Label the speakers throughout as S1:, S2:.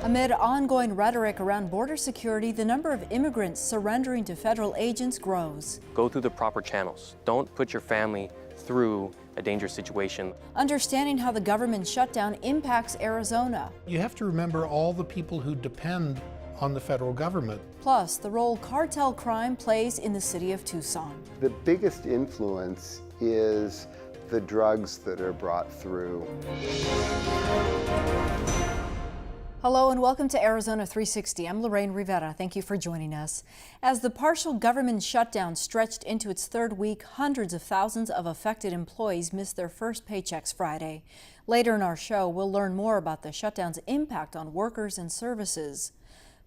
S1: Amid ongoing rhetoric around border security, the number of immigrants surrendering to federal agents grows.
S2: Go through the proper channels. Don't put your family through a dangerous situation.
S1: Understanding how the government shutdown impacts Arizona.
S3: You have to remember all the people who depend on the federal government.
S1: Plus, the role cartel crime plays in the city of Tucson.
S4: The biggest influence is the drugs that are brought through.
S1: Hello and welcome to Arizona 360. I'm Lorraine Rivera. Thank you for joining us. As the partial government shutdown stretched into its third week, hundreds of thousands of affected employees missed their first paychecks Friday. Later in our show, we'll learn more about the shutdown's impact on workers and services.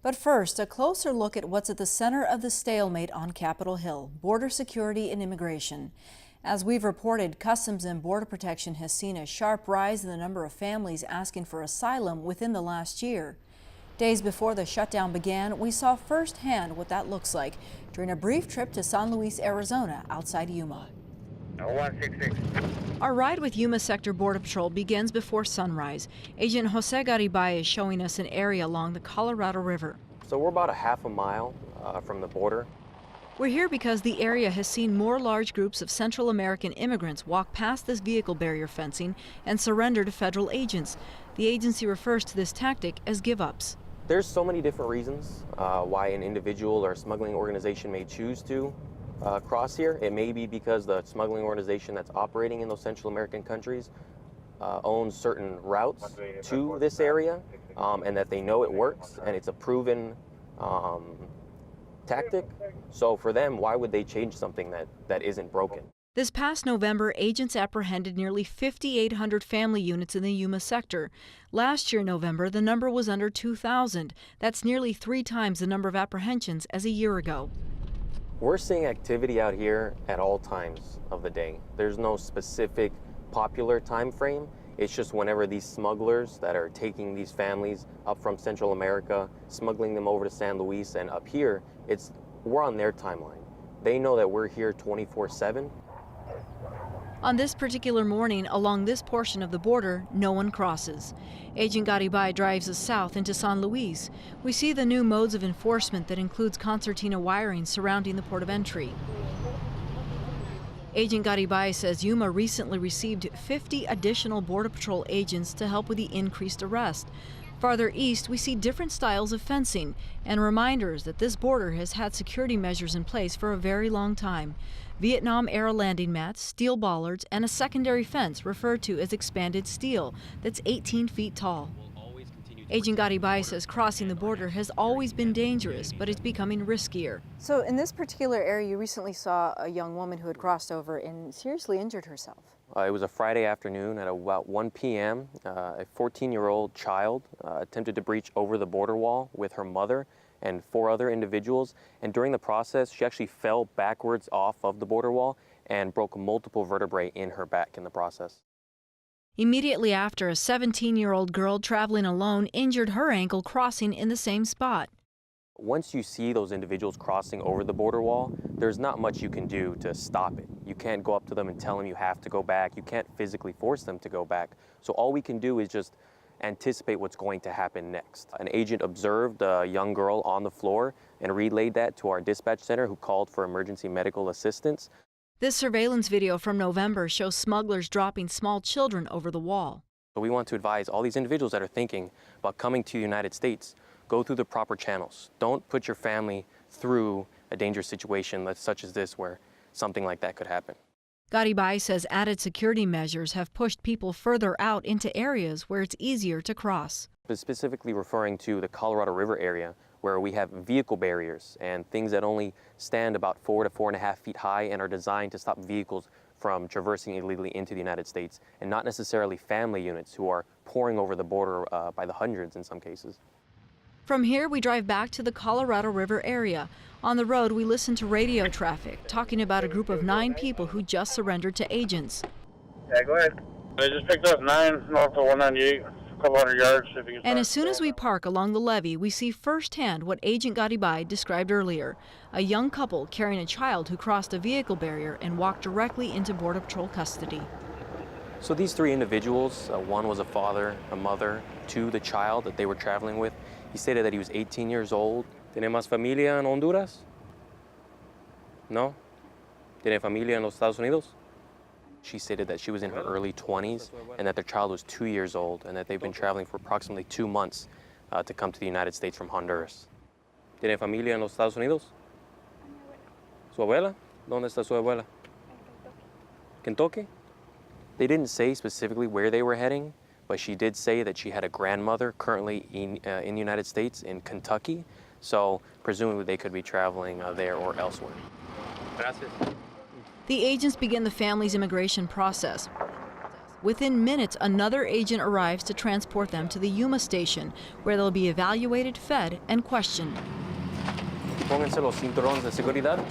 S1: But first, a closer look at what's at the center of the stalemate on Capitol Hill: border security and immigration. As we've reported, Customs and Border Protection has seen a sharp rise in the number of families asking for asylum within the last year. Days before the shutdown began, we saw firsthand what that looks like during a brief trip to San Luis, Arizona, outside Yuma.
S5: 166.
S1: Our ride with Yuma Sector Border Patrol begins before sunrise. Agent Jose Garibay is showing us an area along the Colorado River.
S2: So we're about a half a mile from the border.
S1: We're here because the area has seen more large groups of Central American immigrants walk past this vehicle barrier fencing and surrender to federal agents. The agency refers to this tactic as give-ups.
S2: There's so many different reasons why an individual or smuggling organization may choose to cross here. It may be because the smuggling organization that's operating in those Central American countries owns certain routes to this area and that they know it works and it's a proven tactic. So for them, why would they change something that isn't broken?
S1: This past November, agents apprehended nearly 5,800 family units in the Yuma sector. Last year, November, the number was under 2,000. That's nearly 3 times the number of apprehensions as a year ago.
S2: We're seeing activity out here at all times of the day. There's no specific popular time frame. It's just whenever these smugglers that are taking these families up from Central America, smuggling them over to San Luis and up here, we're on their timeline. They know that we're here 24/7.
S1: On this particular morning, along this portion of the border, no one crosses. Agent Garibay drives us south into San Luis. We see the new modes of enforcement that includes concertina wiring surrounding the port of entry. Agent Garibay says Yuma recently received 50 additional Border Patrol agents to help with the increased arrest. Farther east, we see different styles of fencing and reminders that this border has had security measures in place for a very long time. Vietnam-era landing mats, steel bollards, and a secondary fence referred to as expanded steel that's 18 feet tall. Agent Garibay says crossing the border has always been dangerous, but it's becoming riskier. So in this particular area, you recently saw a young woman who had crossed over and seriously injured herself.
S2: It was a Friday afternoon at about 1 p.m. A 14-year-old child attempted to breach over the border wall with her mother and 4 other individuals. And during the process, she actually fell backwards off of the border wall and broke multiple vertebrae in her back in the process.
S1: Immediately after, a 17-year-old girl traveling alone injured her ankle crossing in the same spot.
S2: Once you see those individuals crossing over the border wall, there's not much you can do to stop it. You can't go up to them and tell them you have to go back. You can't physically force them to go back. So all we can do is just anticipate what's going to happen next. An agent observed a young girl on the floor and relayed that to our dispatch center, who called for emergency medical assistance.
S1: This surveillance video from November shows smugglers dropping small children over the wall.
S2: So we want to advise all these individuals that are thinking about coming to the United States, go through the proper channels. Don't put your family through a dangerous situation such as this where something like that could happen.
S1: Garibay says added security measures have pushed people further out into areas where it's easier to cross.
S2: Specifically referring to the Colorado River area, where we have vehicle barriers and things that only stand about 4 to 4.5 feet high and are designed to stop vehicles from traversing illegally into the United States, and not necessarily family units who are pouring over the border by the hundreds in some cases.
S1: From here, we drive back to the Colorado River area. On the road, we listen to radio traffic, talking about a group of 9 people who just surrendered to agents.
S5: Yeah, go ahead. I just picked up 9 north of 198, a couple hundred yards.
S1: And as soon as we park along the levee, we see firsthand what Agent Garibay described earlier: a young couple carrying a child who crossed a vehicle barrier and walked directly into Border Patrol custody.
S2: So these three individuals, one was a father, a mother, two, the child that they were traveling with. He stated that he was 18 years old. ¿Tiene más familia en Honduras? No? ¿Tiene familia en los Estados Unidos? She stated that she was in her early 20s and that their child was 2 years old and that they've been traveling for approximately 2 months to come to the United States from Honduras. ¿Tiene familia en los Estados Unidos? ¿Su abuela? ¿Dónde está su abuela? Kentucky? They didn't say specifically where they were heading, but she did say that she had a grandmother currently in the United States, in Kentucky, so presumably they could be traveling there or elsewhere. Gracias.
S1: The agents begin the family's immigration process. Within minutes, another agent arrives to transport them to the Yuma station, where they'll be evaluated, fed, and questioned.
S2: Pónganse los cinturones de seguridad.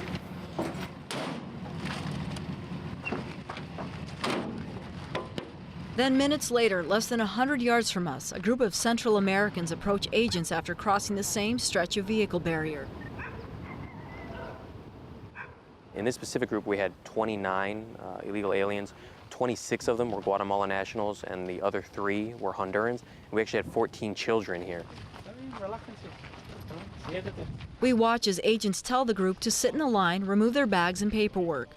S1: Then minutes later, less than 100 yards from us, a group of Central Americans approach agents after crossing the same stretch of vehicle barrier.
S2: In this specific group, we had 29 illegal aliens. 26 of them were Guatemalan nationals, and the other 3 were Hondurans. We actually had 14 children here.
S1: We watch as agents tell the group to sit in a line, remove their bags and paperwork.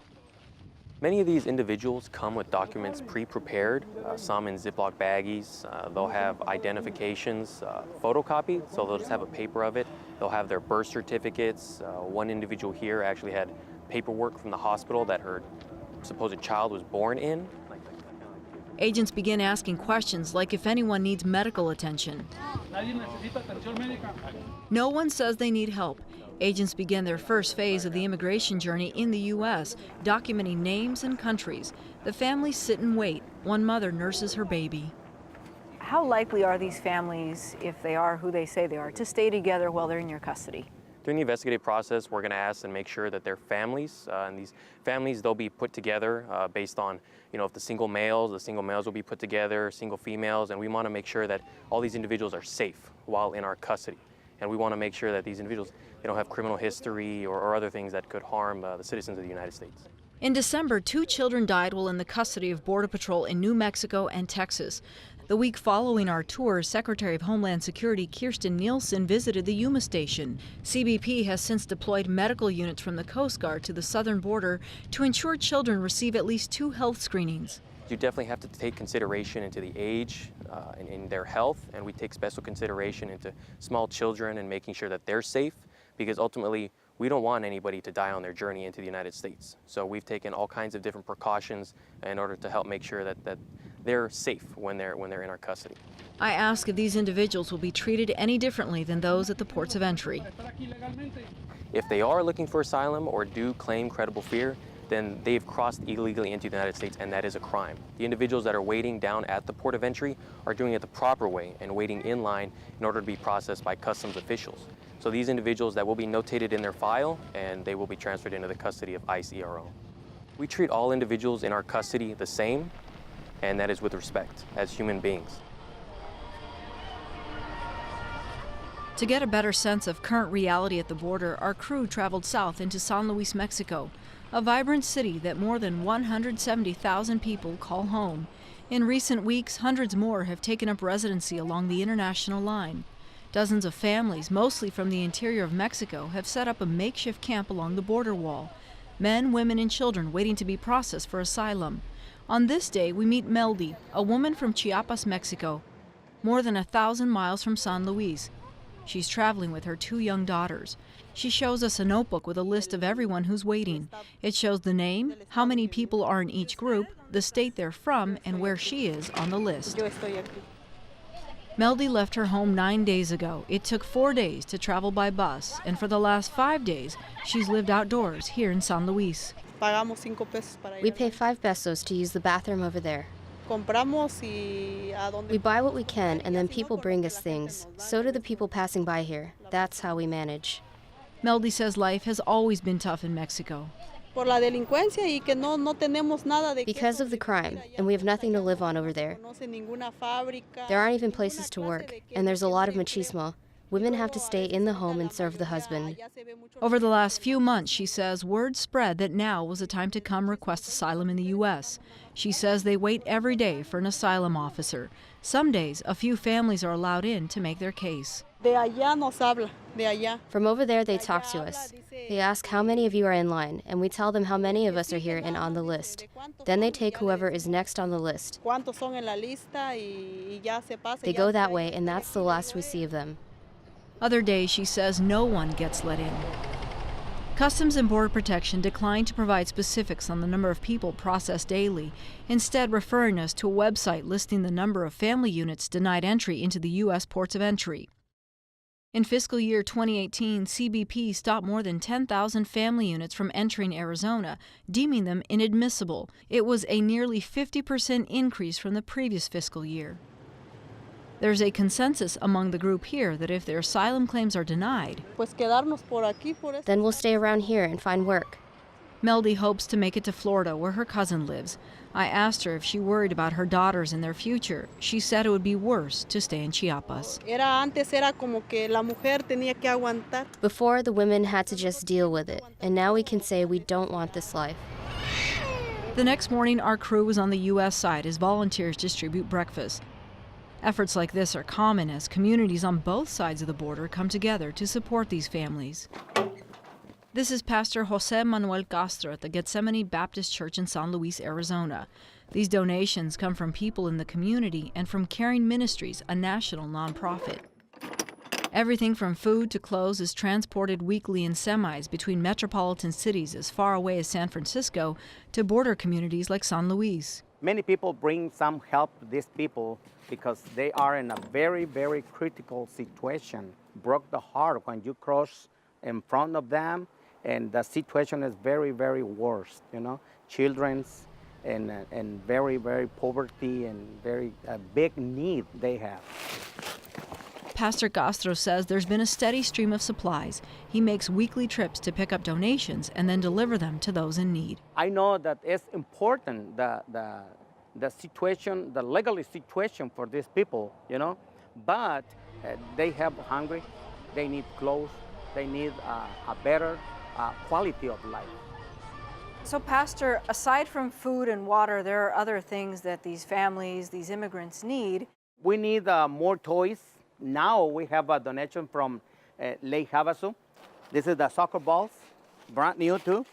S2: Many of these individuals come with documents pre-prepared, some in Ziploc baggies. They'll have identifications photocopied, so they'll just have a paper of it. They'll have their birth certificates. One individual here actually had paperwork from the hospital that her supposed child was born in.
S1: Agents begin asking questions like if anyone needs medical attention. No one says they need help. Agents begin their first phase of the immigration journey in the U.S., documenting names and countries. The families sit and wait. One mother nurses her baby. How likely are these families, if they are who they say they are, to stay together while they're in your custody?
S2: During the investigative process, we're going to ask and make sure that they're families, and these families, they'll be put together based on, if the single males will be put together, single females, and we want to make sure that all these individuals are safe while in our custody. And we want to make sure that these individuals, they don't have criminal history or other things that could harm the citizens of the United States.
S1: In December, 2 children died while in the custody of Border Patrol in New Mexico and Texas. The week following our tour, Secretary of Homeland Security Kirstjen Nielsen visited the Yuma station. CBP has since deployed medical units from the Coast Guard to the southern border to ensure children receive at least 2 health screenings.
S2: You definitely have to take consideration into the age and in their health, and we take special consideration into small children and making sure that they're safe, because ultimately we don't want anybody to die on their journey into the United States. So we've taken all kinds of different precautions in order to help make sure that they're safe when they're in our custody.
S1: I ask if these individuals will be treated any differently than those at the ports of entry.
S2: If they are looking for asylum or do claim credible fear, then they've crossed illegally into the United States, and that is a crime. The individuals that are waiting down at the port of entry are doing it the proper way and waiting in line in order to be processed by customs officials. So these individuals that will be notated in their file, and they will be transferred into the custody of ICE ERO. We treat all individuals in our custody the same, and that is with respect as human beings.
S1: To get a better sense of current reality at the border, our crew traveled south into San Luis, Mexico, a vibrant city that more than 170,000 people call home. In recent weeks, hundreds more have taken up residency along the international line. Dozens of families, mostly from the interior of Mexico, have set up a makeshift camp along the border wall. Men, women, and children waiting to be processed for asylum. On this day, we meet Meldy, a woman from Chiapas, Mexico, more than 1,000 miles from San Luis. She's traveling with her 2 young daughters. She shows us a notebook with a list of everyone who's waiting. It shows the name, how many people are in each group, the state they're from, and where she is on the list. Meldy left her home 9 days ago. It took 4 days to travel by bus, and for the last 5 days, she's lived outdoors here in San Luis.
S6: We pay 5 pesos to use the bathroom over there. We buy what we can, and then people bring us things. So do the people passing by here. That's how we manage.
S1: Meldy says life has always been tough in Mexico.
S6: Because of the crime, and we have nothing to live on over there. There aren't even places to work, and there's a lot of machismo. Women have to stay in the home and serve the husband.
S1: Over the last few months, she says, word spread that now was the time to come request asylum in the U.S. She says they wait every day for an asylum officer. Some days, a few families are allowed in to make their case.
S6: From over there, they talk to us. They ask how many of you are in line, and we tell them how many of us are here and on the list. Then they take whoever is next on the list. They go that way, and that's the last we see of them.
S1: Other days, she says, no one gets let in. Customs and Border Protection declined to provide specifics on the number of people processed daily, instead referring us to a website listing the number of family units denied entry into the U.S. ports of entry. In fiscal year 2018, CBP stopped more than 10,000 family units from entering Arizona, deeming them inadmissible. It was a nearly 50% increase from the previous fiscal year. There's a consensus among the group here that if their asylum claims are denied,
S6: Then we'll stay around here and find work.
S1: Melody hopes to make it to Florida, where her cousin lives. I asked her if she worried about her daughters and their future. She said it would be worse to stay in Chiapas.
S6: Before, the women had to just deal with it, and now we can say we don't want this life.
S1: The next morning, our crew was on the U.S. side as volunteers distribute breakfast. Efforts like this are common as communities on both sides of the border come together to support these families. This is Pastor Jose Manuel Castro at the Gethsemane Baptist Church in San Luis, Arizona. These donations come from people in the community and from Caring Ministries, a national nonprofit. Everything from food to clothes is transported weekly in semis between metropolitan cities as far away as San Francisco to border communities like San Luis.
S7: Many people bring some help to these people because they are in a very, very critical situation. Broke the heart when you cross in front of them, and the situation is very, very worse, you know. Children's and very, very poverty and very big need they have.
S1: Pastor Castro says there's been a steady stream of supplies. He makes weekly trips to pick up donations and then deliver them to those in need.
S7: I know that it's important, the situation, the legal situation for these people, you know, but they have hungry, they need clothes, they need a better quality of life.
S1: So, Pastor, aside from food and water, there are other things that these families, these immigrants need.
S7: We need more toys. Now we have a donation from Lake Havasu. This is the soccer balls, brand new too.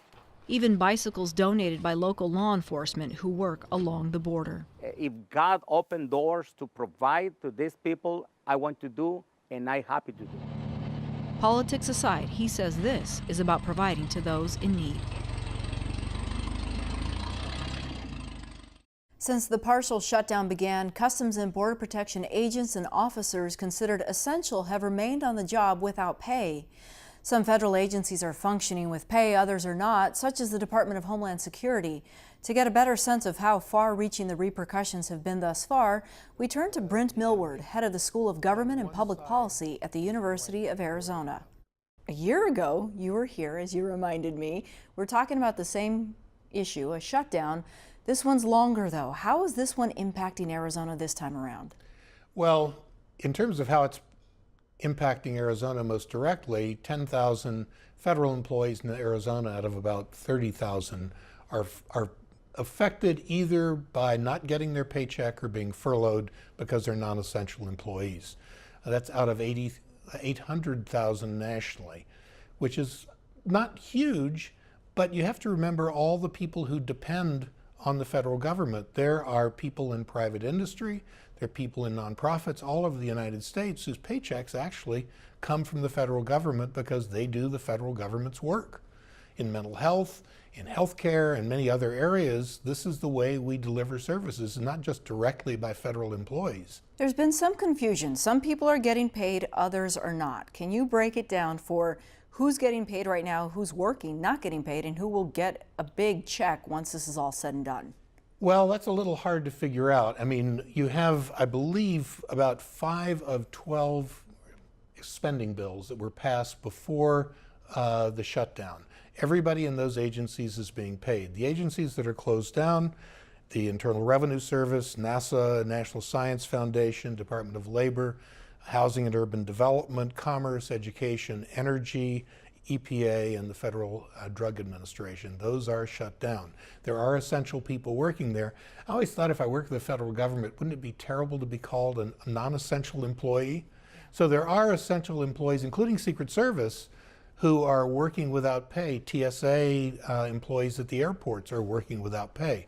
S1: Even bicycles donated by local law enforcement who work along the border.
S7: If God opened doors to provide to these people, I want to do, and I'm happy to do.
S1: Politics aside, he says this is about providing to those in need. Since the partial shutdown began, Customs and Border Protection agents and officers considered essential have remained on the job without pay. Some federal agencies are functioning with pay, others are not, such as the Department of Homeland Security. To get a better sense of how far-reaching the repercussions have been thus far, we turn to Brent Millward, head of the School of Government and Public Policy at the University of Arizona. A year ago, you were here, as you reminded me. We're talking about the same issue, a shutdown. This one's longer, though. How is this one impacting Arizona this time around?
S3: Well, in terms of how it's impacting Arizona most directly, 10,000 federal employees in Arizona out of about 30,000 are affected either by not getting their paycheck or being furloughed because they're non-essential employees. That's out of 800,000 nationally, which is not huge, but you have to remember all the people who depend on the federal government. There are people in private industry, there are people in nonprofits all over the United States whose paychecks actually come from the federal government because they do the federal government's work. In mental health, in healthcare, and many other areas, this is the way we deliver services, not just directly by federal employees.
S1: There's been some confusion. Some people are getting paid, others are not. Can you break it down for who's getting paid right now, who's working, not getting paid, and who will get a big check once this is all said and done?
S3: Well, that's a little hard to figure out. I mean, you have, I believe, about 5 of 12 spending bills that were passed before the shutdown. Everybody in those agencies is being paid. The agencies that are closed down, the Internal Revenue Service, NASA, National Science Foundation, Department of Labor, housing and urban development, commerce, education, energy, EPA, and the Federal Drug Administration. Those are shut down. There are essential people working there. I always thought if I worked for the federal government, wouldn't it be terrible to be called a non-essential employee? So there are essential employees, including Secret Service, who are working without pay. TSA employees at the airports are working without pay.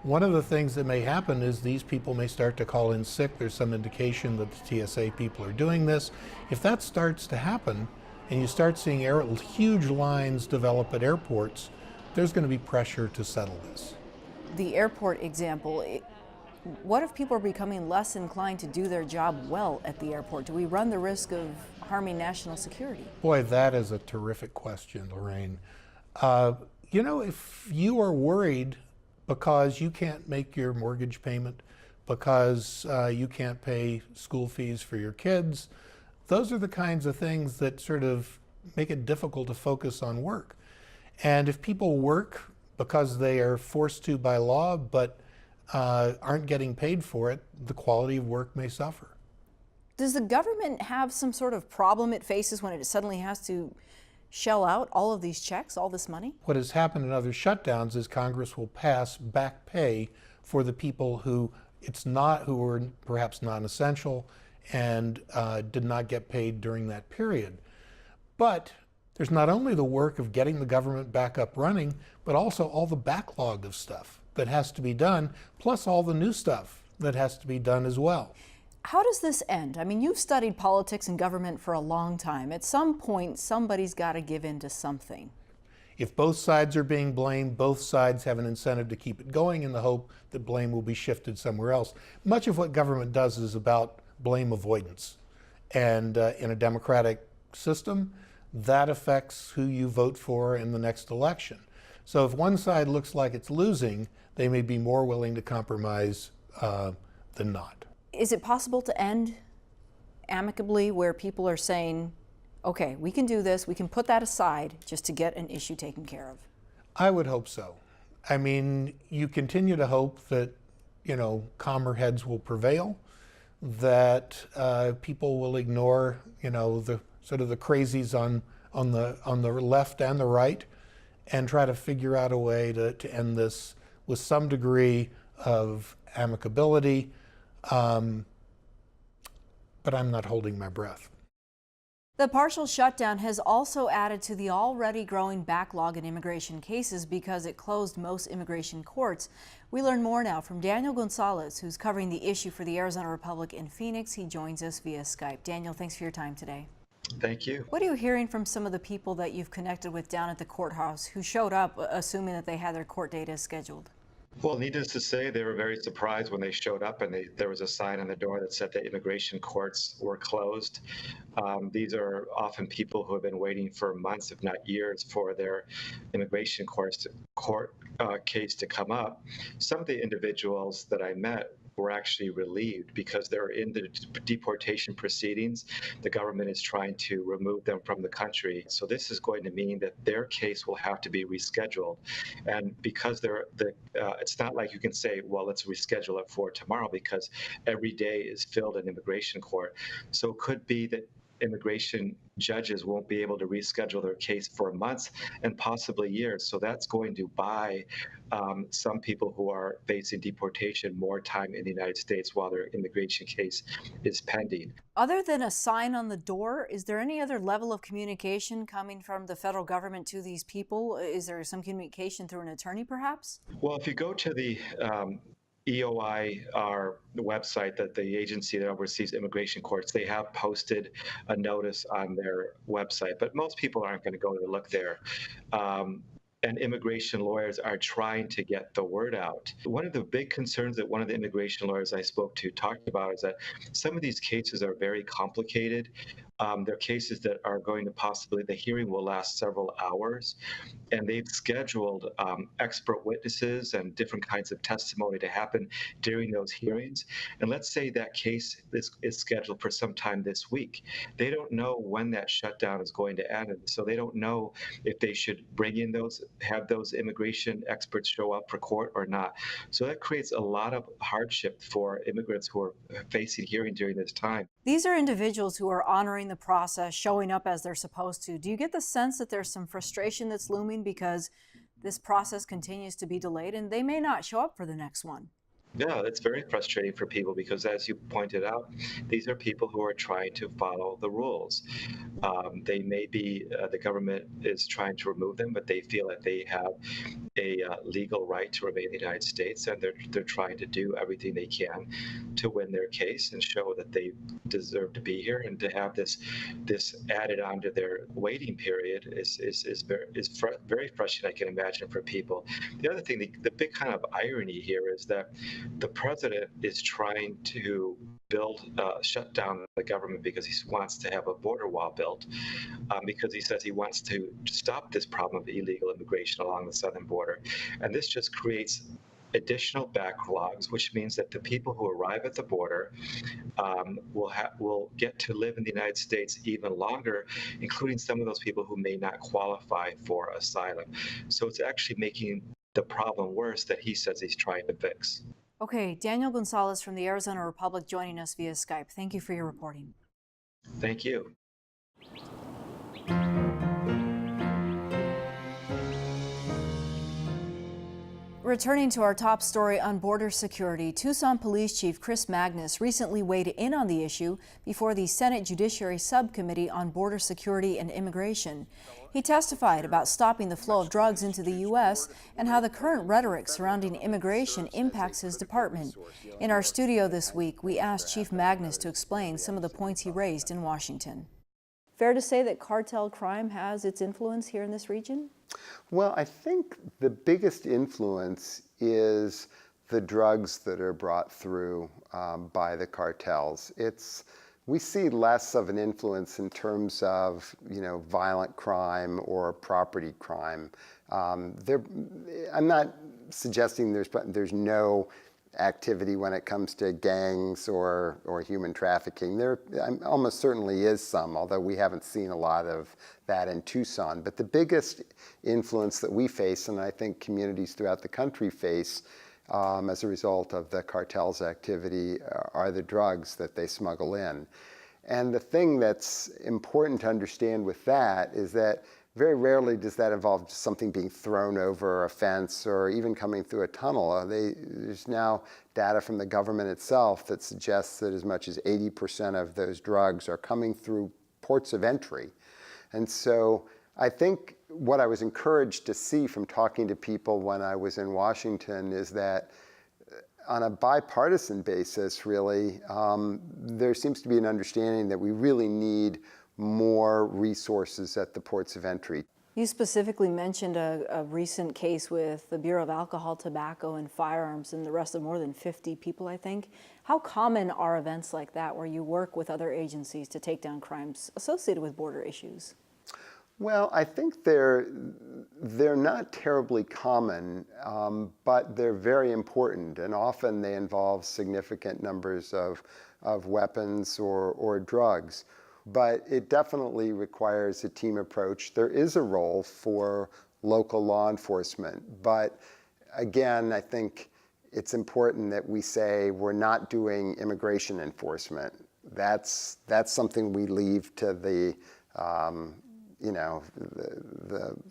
S3: One of the things that may happen is these people may start to call in sick. There's some indication that the TSA people are doing this. If that starts to happen, and you start seeing huge lines develop at airports, there's going to be pressure to settle this.
S1: The airport example, what if people are becoming less inclined to do their job well at the airport? Do we run the risk of harming national security?
S3: Boy, that is a terrific question, Lorraine. If you are worried because you can't make your mortgage payment, because you can't pay school fees for your kids, those are the kinds of things that sort of make it difficult to focus on work. And if people work because they are forced to by law, but aren't getting paid for it, the quality of work may suffer.
S1: Does the government have some sort of problem it faces when it suddenly has to shell out all of these checks, all this money?
S3: What has happened in other shutdowns is Congress will pass back pay for the people who were perhaps non-essential and did not get paid during that period. But there's not only the work of getting the government back up running, but also all the backlog of stuff that has to be done, plus all the new stuff that has to be done as well.
S1: How does this end? I mean, you've studied politics and government for a long time. At some point, somebody's got to give in to something.
S3: If both sides are being blamed, both sides have an incentive to keep it going in the hope that blame will be shifted somewhere else. Much of what government does is about blame avoidance. And in a democratic system, that affects who you vote for in the next election. So if one side looks like it's losing, they may be more willing to compromise than not.
S1: Is it possible to end amicably where people are saying, okay, we can do this, we can put that aside just to get an issue taken care of?
S3: I would hope so. I mean, you continue to hope that, calmer heads will prevail, that people will ignore, the sort of the crazies on the left and the right, and try to figure out a way to end this with some degree of amicability. But I'm not holding my breath.
S1: The partial shutdown has also added to the already growing backlog in immigration cases because it closed most immigration courts. We learn more now from Daniel Gonzalez, who's covering the issue for the Arizona Republic in Phoenix. He joins us via Skype. Daniel, thanks for your time today.
S8: Thank you.
S1: What are you hearing from some of the people that you've connected with down at the courthouse who showed up assuming that they had their court date as scheduled?
S8: Well, needless to say, they were very surprised when they showed up and there was a sign on the door that said that immigration courts were closed. These are often people who have been waiting for months, if not years, for their immigration court case to come up. Some of the individuals that I met were actually relieved because they're in the deportation proceedings. The government is trying to remove them from the country. So this is going to mean that their case will have to be rescheduled. And because it's not like you can say, well, let's reschedule it for tomorrow, because every day is filled in immigration court. So it could be that immigration judges won't be able to reschedule their case for months and possibly years. So that's going to buy some people who are facing deportation more time in the United States while their immigration case is pending.
S1: Other than a sign on the door, is there any other level of communication coming from the federal government to these people? Is there some communication through an attorney, perhaps?
S8: Well, if you go to the EOI, the website, that the agency that oversees immigration courts, they have posted a notice on their website, but most people aren't going to go to look there. And immigration lawyers are trying to get the word out. One of the big concerns that one of the immigration lawyers I spoke to talked about is that some of these cases are very complicated. There are cases that are going to possibly, the hearing will last several hours, and they've scheduled expert witnesses and different kinds of testimony to happen during those hearings. And let's say that case is scheduled for sometime this week. They don't know when that shutdown is going to end, and so they don't know if they should bring in have those immigration experts show up for court or not. So that creates a lot of hardship for immigrants who are facing hearing during this time.
S1: These are individuals who are honoring the process, showing up as they're supposed to. Do you get the sense that there's some frustration that's looming because this process continues to be delayed and they may not show up for the next one?
S8: Yeah, it's very frustrating for people because, as you pointed out, these are people who are trying to follow the rules. They may be, the government is trying to remove them, but they feel that they have a legal right to remain in the United States, and they're trying to do everything they can to win their case and show that they deserve to be here. And to have this added onto their waiting period is very frustrating, I can imagine, for people. The other thing, the big kind of irony here is that the president is trying to shut down the government because he wants to have a border wall built, because he says he wants to stop this problem of illegal immigration along the southern border. And this just creates additional backlogs, which means that the people who arrive at the border will get to live in the United States even longer, including some of those people who may not qualify for asylum. So it's actually making the problem worse that he says he's trying to fix.
S1: Okay, Daniel Gonzalez from the Arizona Republic joining us via Skype. Thank you for your reporting.
S8: Thank you.
S1: Returning to our top story on border security, Tucson Police Chief Chris Magnus recently weighed in on the issue before the Senate Judiciary Subcommittee on Border Security and Immigration. He testified about stopping the flow of drugs into the U.S. and how the current rhetoric surrounding immigration impacts his department. In our studio this week, we asked Chief Magnus to explain some of the points he raised in Washington. Fair to say that cartel crime has its influence here in this region?
S4: Well, I think the biggest influence is the drugs that are brought through by the cartels. We see less of an influence in terms of, violent crime or property crime. I'm not suggesting there's no activity when it comes to gangs or human trafficking. There almost certainly is some, although we haven't seen a lot of that in Tucson. But the biggest influence that we face, and I think communities throughout the country face as a result of the cartel's activity, are the drugs that they smuggle in. And the thing that's important to understand with that is that very rarely does that involve just something being thrown over a fence or even coming through a tunnel. There's now data from the government itself that suggests that as much as 80% of those drugs are coming through ports of entry. And so I think what I was encouraged to see from talking to people when I was in Washington is that on a bipartisan basis, really, there seems to be an understanding that we really need more resources at the ports of entry.
S1: You specifically mentioned a recent case with the Bureau of Alcohol, Tobacco, and Firearms and the arrest of more than 50 people, I think. How common are events like that where you work with other agencies to take down crimes associated with border issues?
S4: Well, I think they're not terribly common, but they're very important, and often they involve significant numbers of weapons or drugs. But it definitely requires a team approach. There is a role for local law enforcement, but again, I think it's important that we say we're not doing immigration enforcement. That's something we leave to the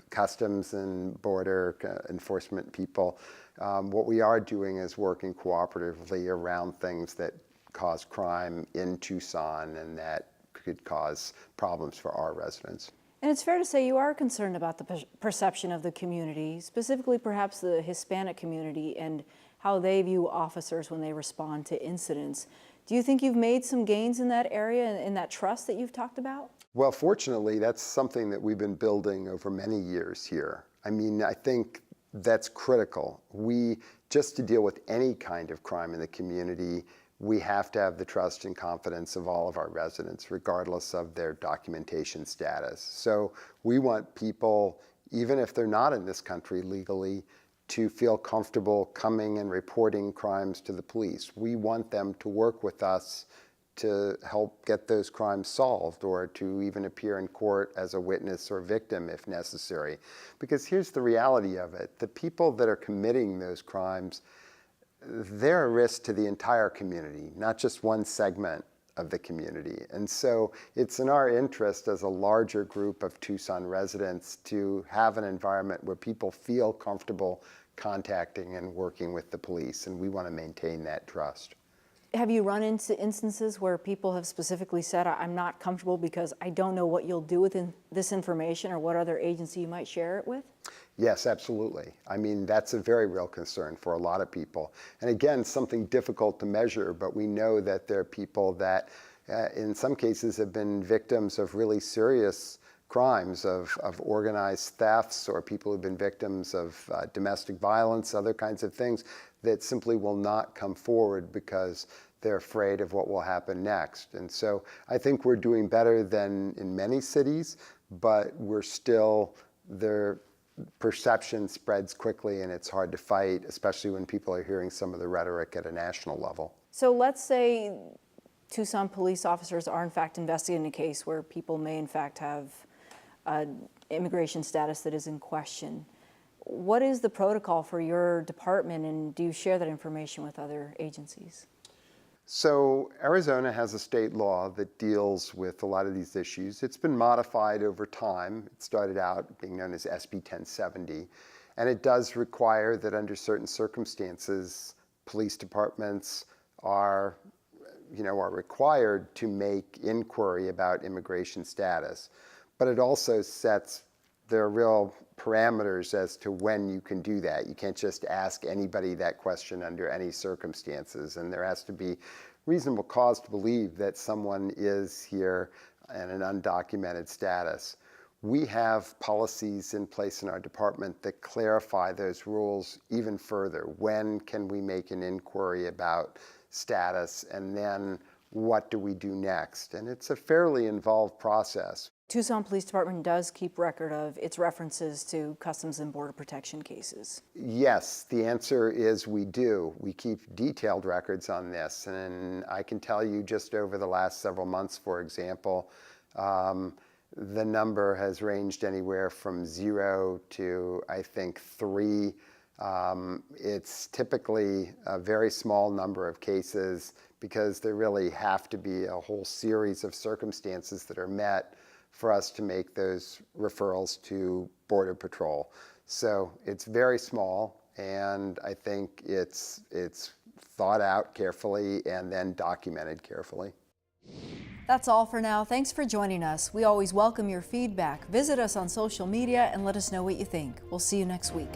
S4: customs and border enforcement people. What we are doing is working cooperatively around things that cause crime in Tucson and that could cause problems for our residents.
S1: And it's fair to say you are concerned about the perception of the community, specifically perhaps the Hispanic community, and how they view officers when they respond to incidents. Do you think you've made some gains in that area and in that trust that you've talked about?
S4: Well, fortunately, that's something that we've been building over many years here. I mean, I think that's critical. Just to deal with any kind of crime in the community, we have to have the trust and confidence of all of our residents, regardless of their documentation status. So we want people, even if they're not in this country legally, to feel comfortable coming and reporting crimes to the police. We want them to work with us to help get those crimes solved, or to even appear in court as a witness or victim if necessary. Because here's the reality of it. The people that are committing those crimes, they're a risk to the entire community, not just one segment of the community. And so it's in our interest as a larger group of Tucson residents to have an environment where people feel comfortable contacting and working with the police, and we want to maintain that trust.
S1: Have you run into instances where people have specifically said, I'm not comfortable because I don't know what you'll do with this information, or what other agency you might share it with?
S4: Yes, absolutely. I mean, that's a very real concern for a lot of people. And again, something difficult to measure, but we know that there are people that in some cases have been victims of really serious crimes, of organized thefts, or people who've been victims of domestic violence, other kinds of things, that simply will not come forward because they're afraid of what will happen next. And so I think we're doing better than in many cities, but we're still, their perception spreads quickly and it's hard to fight, especially when people are hearing some of the rhetoric at a national level.
S1: So let's say Tucson police officers are in fact investigating a case where people may in fact have immigration status that is in question. What is the protocol for your department, and do you share that information with other agencies?
S4: So Arizona has a state law that deals with a lot of these issues. It's been modified over time. It started out being known as SB 1070, and it does require that under certain circumstances, police departments are required to make inquiry about immigration status. But it also sets there are real parameters as to when you can do that. You can't just ask anybody that question under any circumstances, and there has to be reasonable cause to believe that someone is here in an undocumented status. We have policies in place in our department that clarify those rules even further. When can we make an inquiry about status, and then what do we do next? And it's a fairly involved process.
S1: Tucson Police Department does keep record of its references to Customs and Border Protection cases.
S4: Yes, the answer is we do. We keep detailed records on this, and I can tell you just over the last several months, for example, the number has ranged anywhere from 0 to, I think, 3. It's typically a very small number of cases because there really have to be a whole series of circumstances that are met for us to make those referrals to Border Patrol. So it's very small, and I think it's thought out carefully and then documented carefully.
S1: That's all for now. Thanks for joining us. We always welcome your feedback. Visit us on social media and let us know what you think. We'll see you next week.